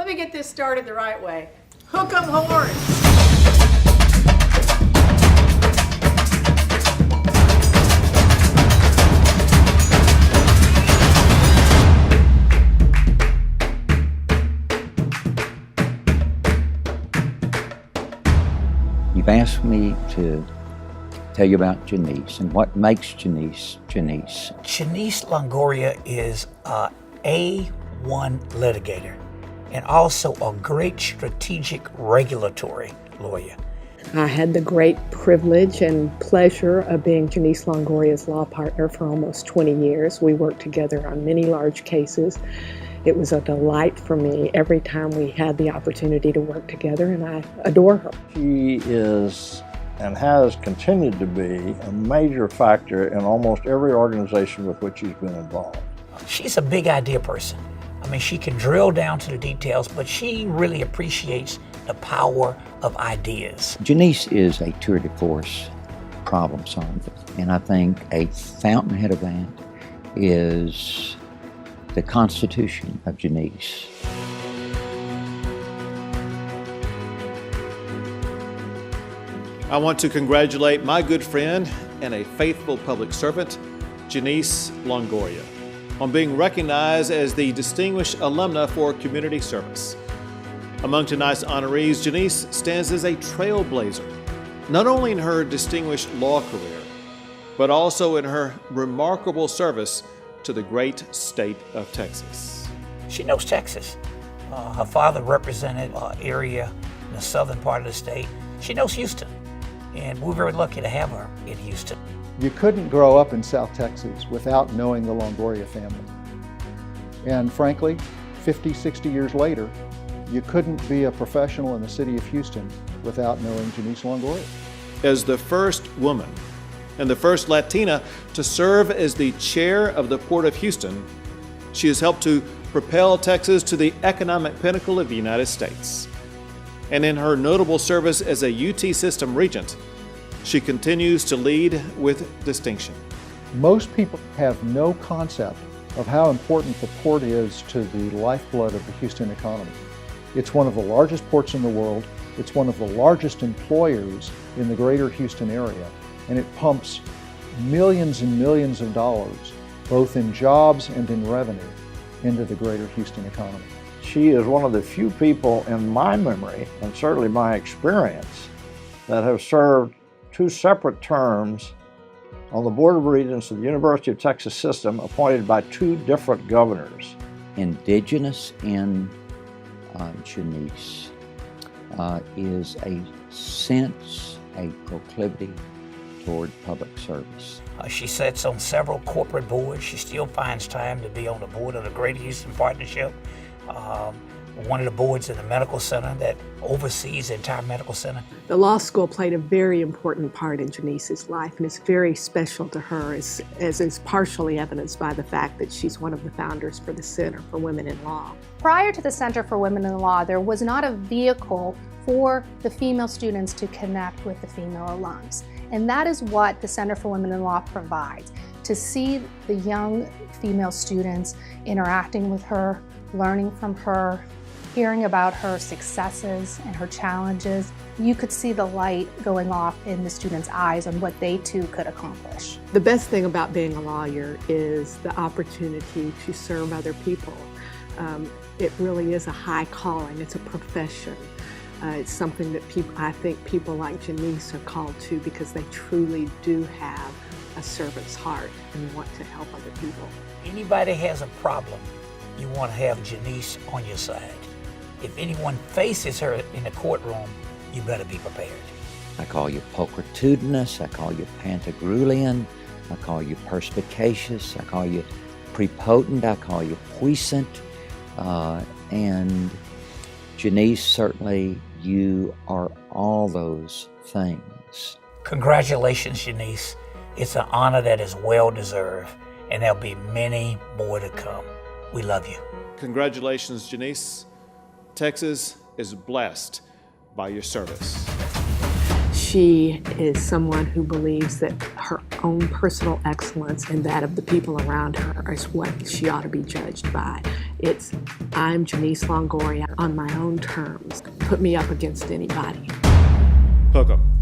Let me get this started the right way. Hook 'em horns. You've asked me to tell you about Janiece and what makes Janiece Janiece. Janiece Longoria is a A1 litigator and also a great strategic regulatory lawyer. I had the great privilege and pleasure of being Janiece Longoria's law partner for almost 20 years. We worked together on many large cases. It was a delight for me every time we had the opportunity to work together, and I adore her. She is and has continued to be a major factor in almost every organization with which she's been involved. She's a big idea person. I mean, she can drill down to the details, but she really appreciates the power of ideas. Janiece is a tour de force problem solver, and I think a fountainhead of that is the Constitution of Janiece. I want to congratulate my good friend and a faithful public servant, Janiece Longoria, on being recognized as the Distinguished Alumna for Community Service. Among tonight's honorees, Janiece stands as a trailblazer, not only in her distinguished law career, but also in her remarkable service to the great state of Texas. She knows Texas. Her father represented an area in the southern part of the state. She knows Houston, and we're very lucky to have her in Houston. You couldn't grow up in South Texas without knowing the Longoria family. And frankly, 50, 60 years later, you couldn't be a professional in the city of Houston without knowing Janiece Longoria. As the first woman and the first Latina to serve as the chair of the Port of Houston, she has helped to propel Texas to the economic pinnacle of the United States. And in her notable service as a UT system regent, she continues to lead with distinction. Most people have no concept of how important the port is to the lifeblood of the Houston economy. It's one of the largest ports in the world. It's one of the largest employers in the greater Houston area, and it pumps millions and millions of dollars, both in jobs and in revenue, into the greater Houston economy. She is one of the few people in my memory, and certainly my experience, that have served two separate terms on the Board of Regents of the University of Texas system, appointed by two different governors. Indigenous in Janiece is a sense, a proclivity toward public service. She sits on several corporate boards. She still finds time to be on the board of the Greater Houston Partnership, one of the boards in the medical center that oversees the entire medical center. The law school played a very important part in Janiece's life, and it's very special to her, as is partially evidenced by the fact that she's one of the founders for the Center for Women in Law. Prior to the Center for Women in Law, there was not a vehicle for the female students to connect with the female alums. And that is what the Center for Women in Law provides. To see the young female students interacting with her, learning from her, hearing about her successes and her challenges, you could see the light going off in the students' eyes on what they too could accomplish. The best thing about being a lawyer is the opportunity to serve other people. It really is a high calling. It's a profession. It's something that I think people like Janiece are called to because they truly do have a servant's heart and want to help other people. Anybody has a problem, you want to have Janiece on your side. If anyone faces her in the courtroom, you better be prepared. I call you pulchritudinous, I call you pantagruelian, I call you perspicacious, I call you prepotent, I call you puissant, and Janiece, certainly you are all those things. Congratulations, Janiece. It's an honor that is well deserved, and there'll be many more to come. We love you. Congratulations, Janiece. Texas is blessed by your service. She is someone who believes that her own personal excellence and that of the people around her is what she ought to be judged by. It's, I'm Janiece Longoria on my own terms. Put me up against anybody. Hook 'em.